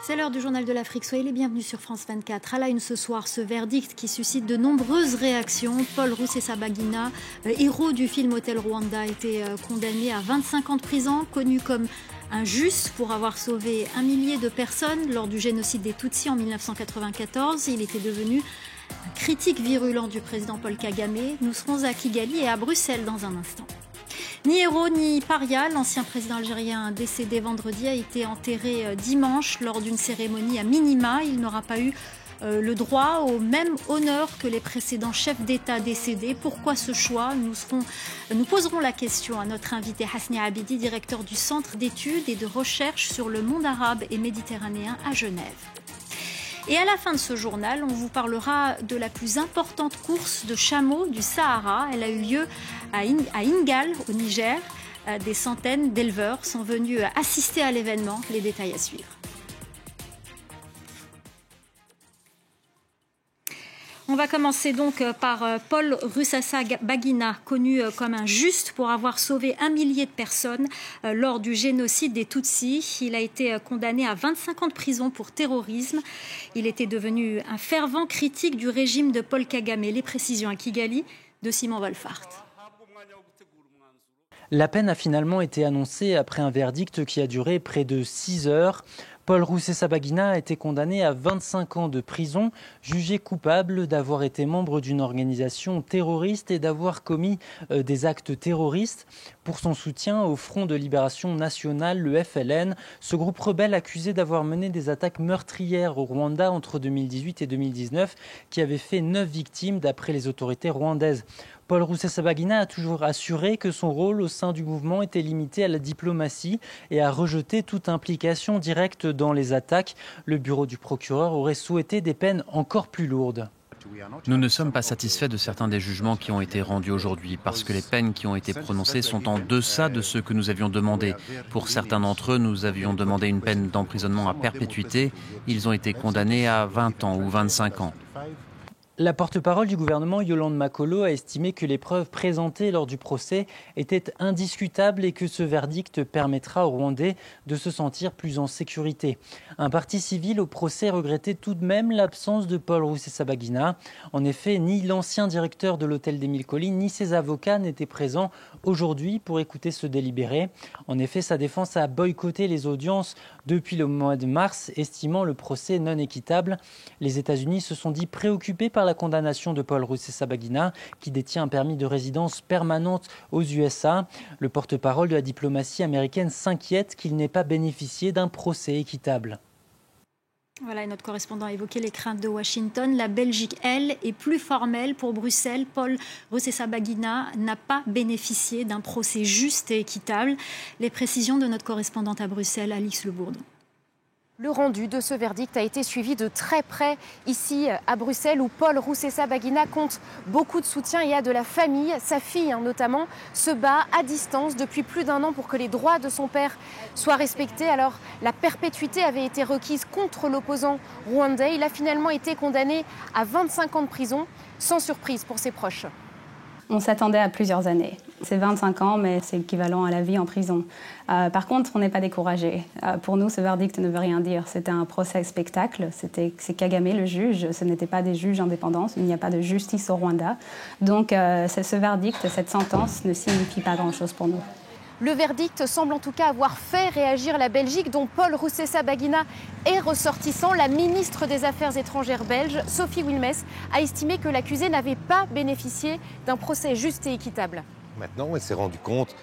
C'est l'heure du journal de l'Afrique. Soyez les bienvenus sur France 24. À la une ce soir, ce verdict qui suscite de nombreuses réactions. Paul Rusesabagina, héros du film Hôtel Rwanda, a été condamné à 25 ans de prison, connu comme injuste pour avoir sauvé 1 millier de personnes lors du génocide des Tutsis en 1994. Il était devenu un critique virulent du président Paul Kagame. Nous serons à Kigali et à Bruxelles dans un instant. Ni héros ni paria, l'ancien président algérien décédé vendredi a été enterré dimanche lors d'une cérémonie à minima. Il n'aura pas eu le droit au même honneur que les précédents chefs d'État décédés. Pourquoi ce choix ? Nous poserons la question à notre invité Hasni Abidi, directeur du Centre d'études et de recherche sur le monde arabe et méditerranéen à Genève. Et à la fin de ce journal, on vous parlera de la plus importante course de chameaux du Sahara. Elle a eu lieu à Ingal, au Niger. Des centaines d'éleveurs sont venus assister à l'événement. Les détails à suivre. On va commencer donc par Paul Rusesabagina, connu comme un juste pour avoir sauvé 1 millier de personnes lors du génocide des Tutsis. Il a été condamné à 25 ans de prison pour terrorisme. Il était devenu un fervent critique du régime de Paul Kagame. Les précisions à Kigali de Simon Wolfart. La peine a finalement été annoncée après un verdict qui a duré près de 6 heures. Paul Rusesabagina a été condamné à 25 ans de prison, jugé coupable d'avoir été membre d'une organisation terroriste et d'avoir commis des actes terroristes. Pour son soutien au Front de Libération Nationale, le FLN, ce groupe rebelle accusé d'avoir mené des attaques meurtrières au Rwanda entre 2018 et 2019 qui avaient fait 9 victimes d'après les autorités rwandaises. Paul Rusesabagina a toujours assuré que son rôle au sein du mouvement était limité à la diplomatie et a rejeté toute implication directe dans les attaques. Le bureau du procureur aurait souhaité des peines encore plus lourdes. Nous ne sommes pas satisfaits de certains des jugements qui ont été rendus aujourd'hui parce que les peines qui ont été prononcées sont en deçà de ce que nous avions demandé. Pour certains d'entre eux, nous avions demandé une peine d'emprisonnement à perpétuité. Ils ont été condamnés à 20 ans ou 25 ans. La porte-parole du gouvernement, Yolande Makolo, a estimé que les preuves présentées lors du procès étaient indiscutables et que ce verdict permettra aux Rwandais de se sentir plus en sécurité. Un parti civil au procès regrettait tout de même l'absence de Paul Rusesabagina. En effet, ni l'ancien directeur de l'hôtel des Mille Collines, ni ses avocats n'étaient présents aujourd'hui pour écouter ce délibéré. En effet, sa défense a boycotté les audiences depuis le mois de mars, estimant le procès non équitable. Les États-Unis se sont dit préoccupés par la condamnation de Paul Rusesabagina, qui détient un permis de résidence permanente aux USA. Le porte-parole de la diplomatie américaine s'inquiète qu'il n'ait pas bénéficié d'un procès équitable. Voilà, et notre correspondant a évoqué les craintes de Washington. La Belgique, elle, est plus formelle pour Bruxelles. Paul Rusesabagina n'a pas bénéficié d'un procès juste et équitable. Les précisions de notre correspondante à Bruxelles, Alix Le Bourdon. Le rendu de ce verdict a été suivi de très près ici à Bruxelles où Paul Rusesabagina compte beaucoup de soutien et a de la famille. Sa fille notamment se bat à distance depuis plus d'1 an pour que les droits de son père soient respectés. Alors la perpétuité avait été requise contre l'opposant rwandais. Il a finalement été condamné à 25 ans de prison, sans surprise pour ses proches. On s'attendait à plusieurs années. C'est 25 ans, mais c'est équivalent à la vie en prison. Par contre, on n'est pas découragé. Pour nous, ce verdict ne veut rien dire. C'était un procès spectacle. C'est Kagame le juge. Ce n'était pas des juges indépendants. Il n'y a pas de justice au Rwanda. Donc, ce verdict, cette sentence ne signifie pas grand-chose pour nous. Le verdict semble en tout cas avoir fait réagir la Belgique, dont Paul Rusesabagina est ressortissant. La ministre des Affaires étrangères belge, Sophie Wilmès, a estimé que l'accusé n'avait pas bénéficié d'un procès juste et équitable. Maintenant, elle s'est rendue compte,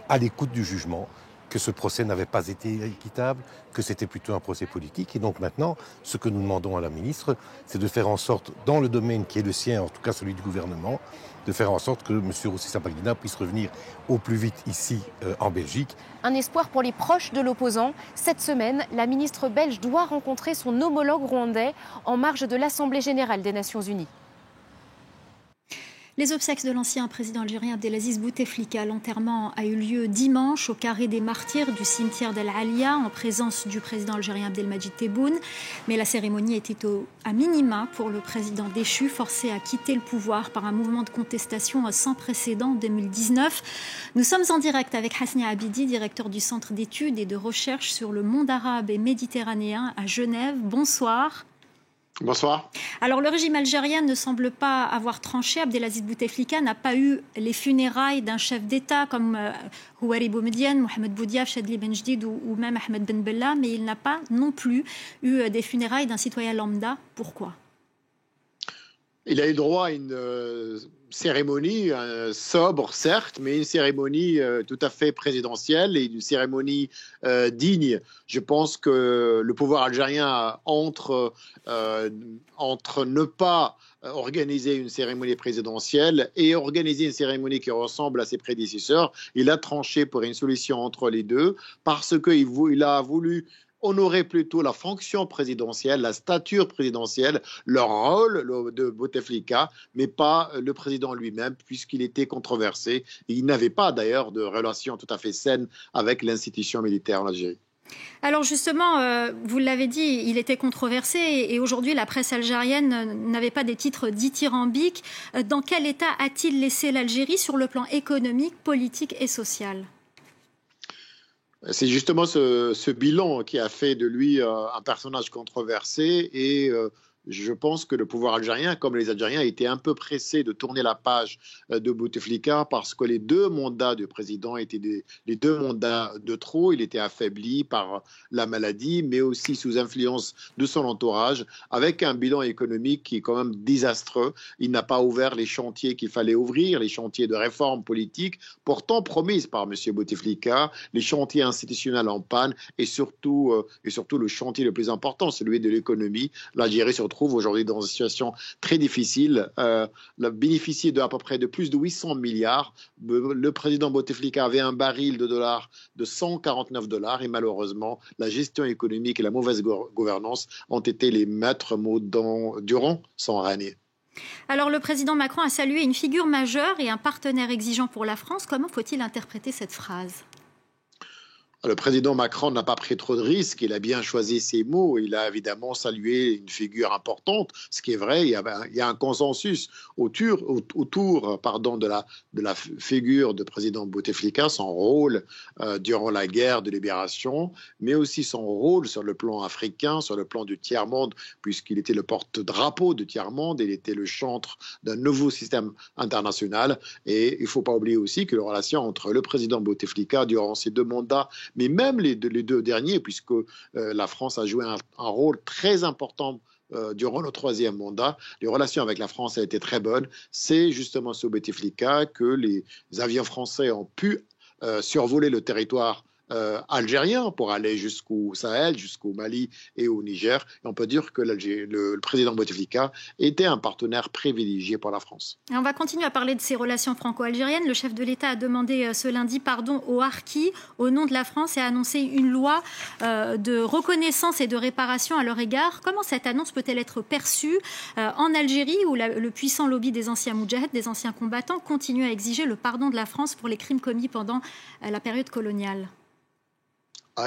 à l'écoute du jugement, que ce procès n'avait pas été équitable, que c'était plutôt un procès politique. Et donc maintenant, ce que nous demandons à la ministre, c'est de faire en sorte, dans le domaine qui est le sien, en tout cas celui du gouvernement, de faire en sorte que M. Rusesabagina puisse revenir au plus vite ici en Belgique. Un espoir pour les proches de l'opposant. Cette semaine, la ministre belge doit rencontrer son homologue rwandais en marge de l'Assemblée générale des Nations unies. Les obsèques de l'ancien président algérien Abdelaziz Bouteflika, l'enterrement a eu lieu dimanche au carré des martyrs du cimetière d'El Alia en présence du président algérien Abdelmadjid Tebboune. Mais la cérémonie était à minima pour le président déchu, forcé à quitter le pouvoir par un mouvement de contestation sans précédent en 2019. Nous sommes en direct avec Hasni Abidi, directeur du Centre d'études et de recherche sur le monde arabe et méditerranéen à Genève. Bonsoir. Bonsoir. Alors, le régime algérien ne semble pas avoir tranché. Abdelaziz Bouteflika n'a pas eu les funérailles d'un chef d'État comme Houari Boumediene, Mohamed Boudiaf, Chadli Benjdid ou même Ahmed Ben Bella, mais il n'a pas non plus eu des funérailles d'un citoyen lambda. Pourquoi ? Il a eu droit à une cérémonie sobre, certes, mais une cérémonie tout à fait présidentielle et une cérémonie digne. Je pense que le pouvoir algérien entre ne pas organiser une cérémonie présidentielle et organiser une cérémonie qui ressemble à ses prédécesseurs. Il a tranché pour une solution entre les deux parce qu'il a voulu honorer plutôt la fonction présidentielle, la stature présidentielle, le rôle de Bouteflika, mais pas le président lui-même, puisqu'il était controversé. Et il n'avait pas d'ailleurs de relation tout à fait saine avec l'institution militaire en Algérie. Alors justement, vous l'avez dit, il était controversé et aujourd'hui la presse algérienne n'avait pas des titres dithyrambiques. Dans quel état a-t-il laissé l'Algérie sur le plan économique, politique et social ? C'est justement ce bilan qui a fait de lui un personnage controversé et je pense que le pouvoir algérien, comme les Algériens, étaient un peu pressés de tourner la page de Bouteflika parce que les deux mandats du président étaient les deux mandats de trop. Il était affaibli par la maladie, mais aussi sous influence de son entourage, avec un bilan économique qui est quand même désastreux. Il n'a pas ouvert les chantiers qu'il fallait ouvrir, les chantiers de réforme politique, pourtant promises par M. Bouteflika, les chantiers institutionnels en panne et surtout le chantier le plus important, celui de l'économie. L'Algérie se trouve aujourd'hui dans une situation très difficile, bénéficier d'à peu près de plus de 800 milliards. Le président Bouteflika avait un baril de dollars de 149 $ et malheureusement, la gestion économique et la mauvaise gouvernance ont été les maîtres mots durant son règne. Alors le président Macron a salué une figure majeure et un partenaire exigeant pour la France. Comment faut-il interpréter cette phrase ? Le président Macron n'a pas pris trop de risques, il a bien choisi ses mots, il a évidemment salué une figure importante, ce qui est vrai, il y a un consensus autour de la figure de président Bouteflika, son rôle durant la guerre de libération, mais aussi son rôle sur le plan africain, sur le plan du tiers-monde, puisqu'il était le porte-drapeau du tiers-monde, il était le chantre d'un nouveau système international, et il ne faut pas oublier aussi que la relation entre le président Bouteflika durant ces deux mandats, mais même les deux derniers, puisque la France a joué un rôle très important durant le troisième mandat. Les relations avec la France ont été très bonnes. C'est justement sous Bouteflika que les avions français ont pu survoler le territoire algérien pour aller jusqu'au Sahel, jusqu'au Mali et au Niger. Et on peut dire que le président Bouteflika était un partenaire privilégié pour la France. Et on va continuer à parler de ces relations franco-algériennes. Le chef de l'État a demandé ce lundi pardon aux Harkis au nom de la France et a annoncé une loi de reconnaissance et de réparation à leur égard. Comment cette annonce peut-elle être perçue en Algérie où le puissant lobby des anciens moudjahids, des anciens combattants, continue à exiger le pardon de la France pour les crimes commis pendant la période coloniale ?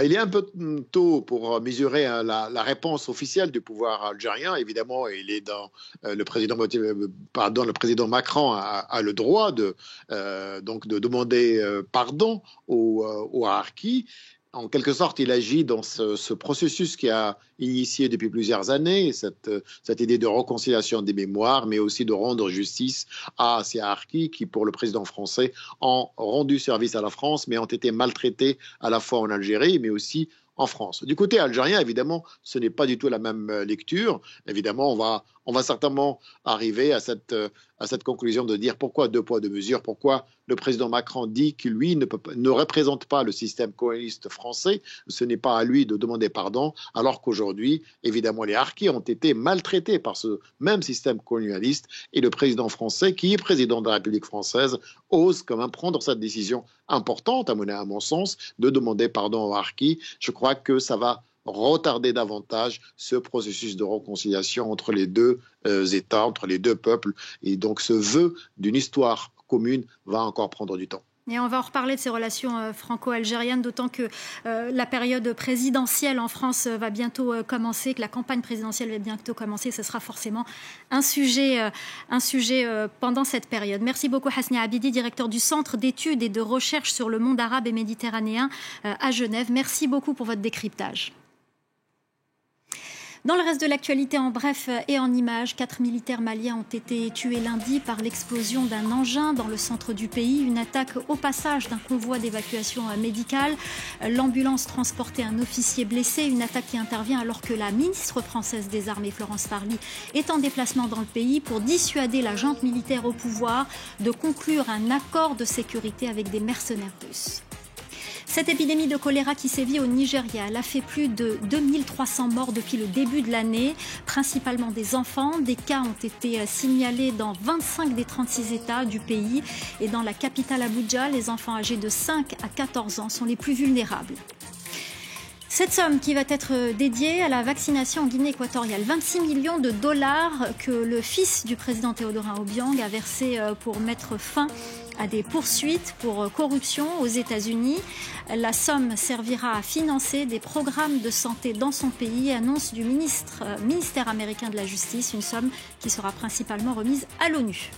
Il est un peu tôt pour mesurer la réponse officielle du pouvoir algérien. Évidemment, il est dans le président Macron a le droit de demander pardon aux Harkis. En quelque sorte, il agit dans ce processus qui a initié depuis plusieurs années, cette idée de réconciliation des mémoires, mais aussi de rendre justice à ces Harkis qui, pour le président français, ont rendu service à la France, mais ont été maltraités à la fois en Algérie, mais aussi en France. Du côté algérien, évidemment, ce n'est pas du tout la même lecture. Évidemment, on va certainement arriver à cette conclusion de dire pourquoi deux poids, deux mesures, pourquoi le président Macron dit que lui ne représente pas le système colonialiste français, ce n'est pas à lui de demander pardon, alors qu'aujourd'hui, évidemment, les Harkis ont été maltraités par ce même système colonialiste et le président français, qui est président de la République française, ose quand même prendre cette décision importante, à mon sens, de demander pardon aux Harkis. Je crois que ça va retarder davantage ce processus de réconciliation entre les deux États, entre les deux peuples. Et donc ce vœu d'une histoire commune va encore prendre du temps. Et on va en reparler de ces relations franco-algériennes, d'autant que la période présidentielle en France va bientôt commencer, que la campagne présidentielle va bientôt commencer. Ce sera forcément un sujet pendant cette période. Merci beaucoup Hasnia Abidi, directeur du Centre d'études et de recherche sur le monde arabe et méditerranéen à Genève. Merci beaucoup pour votre décryptage. Dans le reste de l'actualité, en bref et en images, 4 militaires maliens ont été tués lundi par l'explosion d'un engin dans le centre du pays. Une attaque au passage d'un convoi d'évacuation médicale. L'ambulance transportait un officier blessé. Une attaque qui intervient alors que la ministre française des Armées, Florence Parly, est en déplacement dans le pays pour dissuader la junte militaire au pouvoir de conclure un accord de sécurité avec des mercenaires russes. Cette épidémie de choléra qui sévit au Nigeria, elle a fait plus de 2300 morts depuis le début de l'année, principalement des enfants. Des cas ont été signalés dans 25 des 36 États du pays. Et dans la capitale Abuja, les enfants âgés de 5 à 14 ans sont les plus vulnérables. Cette somme qui va être dédiée à la vaccination en Guinée équatoriale, 26 millions de dollars que le fils du président Théodorin Obiang a versé pour mettre fin à des poursuites pour corruption aux États-Unis. La somme servira à financer des programmes de santé dans son pays, annonce du ministère américain de la Justice, une somme qui sera principalement remise à l'ONU.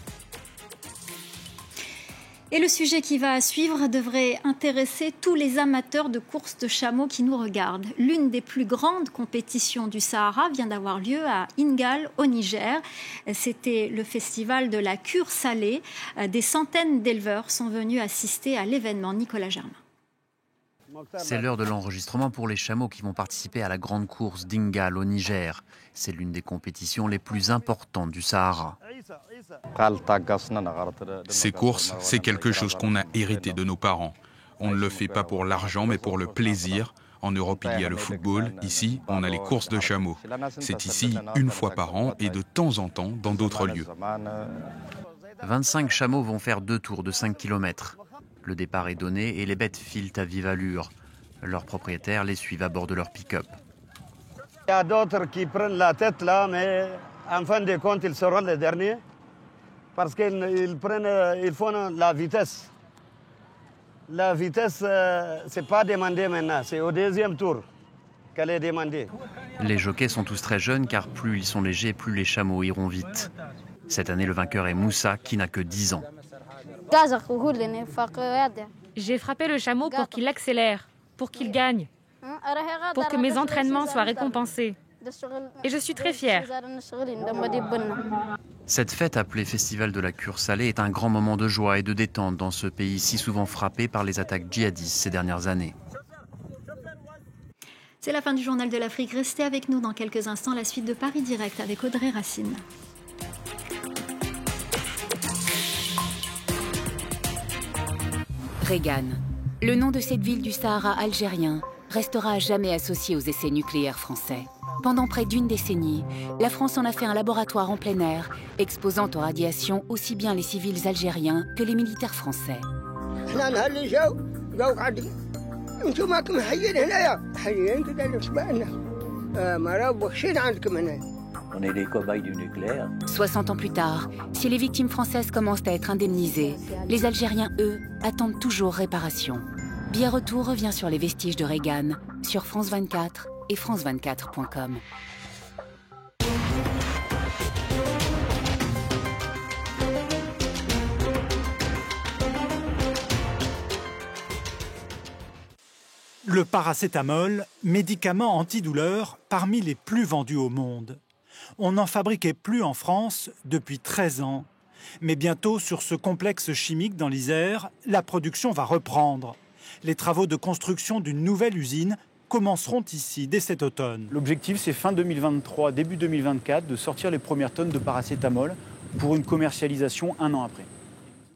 Et le sujet qui va suivre devrait intéresser tous les amateurs de courses de chameaux qui nous regardent. L'une des plus grandes compétitions du Sahara vient d'avoir lieu à Ingal, au Niger. C'était le festival de la cure salée. Des centaines d'éleveurs sont venus assister à l'événement. Nicolas Germain. C'est l'heure de l'enregistrement pour les chameaux qui vont participer à la grande course d'Ingal au Niger. C'est l'une des compétitions les plus importantes du Sahara. Ces courses, c'est quelque chose qu'on a hérité de nos parents. On ne le fait pas pour l'argent, mais pour le plaisir. En Europe, il y a le football. Ici, on a les courses de chameaux. C'est ici une fois par an et de temps en temps dans d'autres lieux. 25 chameaux vont faire 2 tours de 5 km. Le départ est donné et les bêtes filent à vive allure. Leurs propriétaires les suivent à bord de leur pick-up. Il y a d'autres qui prennent la tête là, mais en fin de compte, ils seront les derniers. Parce qu'ils font la vitesse. La vitesse, ce n'est pas demandé maintenant, c'est au deuxième tour qu'elle est demandée. Les jockeys sont tous très jeunes car plus ils sont légers, plus les chameaux iront vite. Cette année, le vainqueur est Moussa qui n'a que 10 ans. J'ai frappé le chameau pour qu'il accélère, pour qu'il gagne, pour que mes entraînements soient récompensés. Et je suis très fière. Cette fête appelée Festival de la cure salée est un grand moment de joie et de détente dans ce pays si souvent frappé par les attaques djihadistes ces dernières années. C'est la fin du Journal de l'Afrique. Restez avec nous dans quelques instants, la suite de Paris Direct avec Audrey Racine. Regan, le nom de cette ville du Sahara algérien, restera à jamais associé aux essais nucléaires français. Pendant près d'une décennie, la France en a fait un laboratoire en plein air, exposant aux radiations aussi bien les civils algériens que les militaires français. On est les cobayes du nucléaire. 60 ans plus tard, si les victimes françaises commencent à être indemnisées, les Algériens, eux, attendent toujours réparation. Billet Retour revient sur les vestiges de Regan, sur France 24 et france24.com. Le paracétamol, médicament antidouleur parmi les plus vendus au monde. On n'en fabriquait plus en France depuis 13 ans. Mais bientôt, sur ce complexe chimique dans l'Isère, la production va reprendre. Les travaux de construction d'une nouvelle usine commenceront ici dès cet automne. L'objectif, c'est fin 2023, début 2024, de sortir les premières tonnes de paracétamol pour une commercialisation un an après.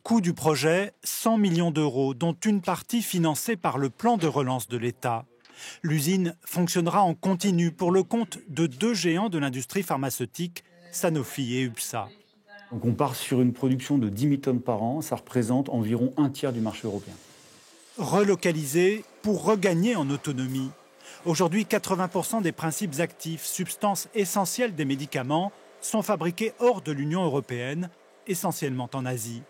Coût du projet, 100 millions d'euros, dont une partie financée par le plan de relance de l'État. L'usine fonctionnera en continu pour le compte de 2 géants de l'industrie pharmaceutique, Sanofi et UPSA. Donc on part sur une production de 10 000 tonnes par an, ça représente environ un tiers du marché européen. Relocalisé pour regagner en autonomie. Aujourd'hui, 80% des principes actifs, substances essentielles des médicaments, sont fabriqués hors de l'Union européenne, essentiellement en Asie.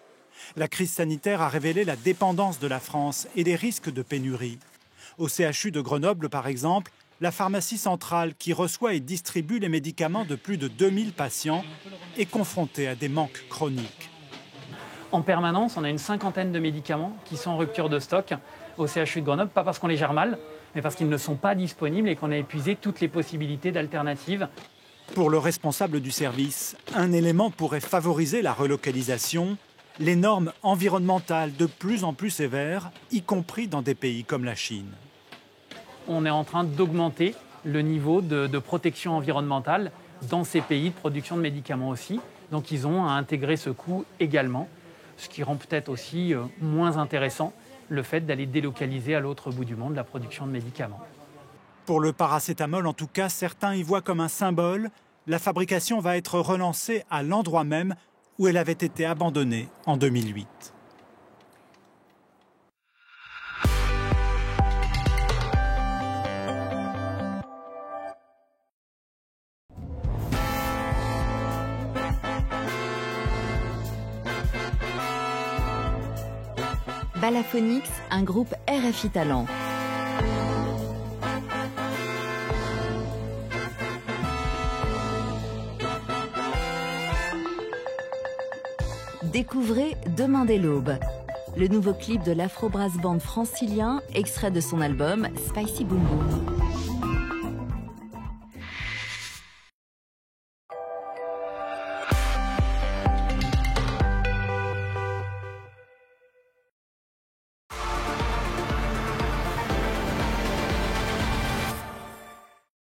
La crise sanitaire a révélé la dépendance de la France et les risques de pénurie. Au CHU de Grenoble, par exemple, la pharmacie centrale, qui reçoit et distribue les médicaments de plus de 2000 patients, est confrontée à des manques chroniques. En permanence, on a une cinquantaine de médicaments qui sont en rupture de stock au CHU de Grenoble, pas parce qu'on les gère mal, mais parce qu'ils ne sont pas disponibles et qu'on a épuisé toutes les possibilités d'alternatives. Pour le responsable du service, un élément pourrait favoriser la relocalisation, les normes environnementales de plus en plus sévères, y compris dans des pays comme la Chine. On est en train d'augmenter le niveau de protection environnementale dans ces pays de production de médicaments aussi. Donc ils ont à intégrer ce coût également, ce qui rend peut-être aussi moins intéressant le fait d'aller délocaliser à l'autre bout du monde la production de médicaments. Pour le paracétamol, en tout cas, certains y voient comme un symbole. La fabrication va être relancée à l'endroit même où elle avait été abandonnée en 2008. Balaphonix, un groupe RFI Talent. Découvrez Demain dès l'aube, le nouveau clip de l'afro-brass band francilien, extrait de son album Spicy Boom Boom.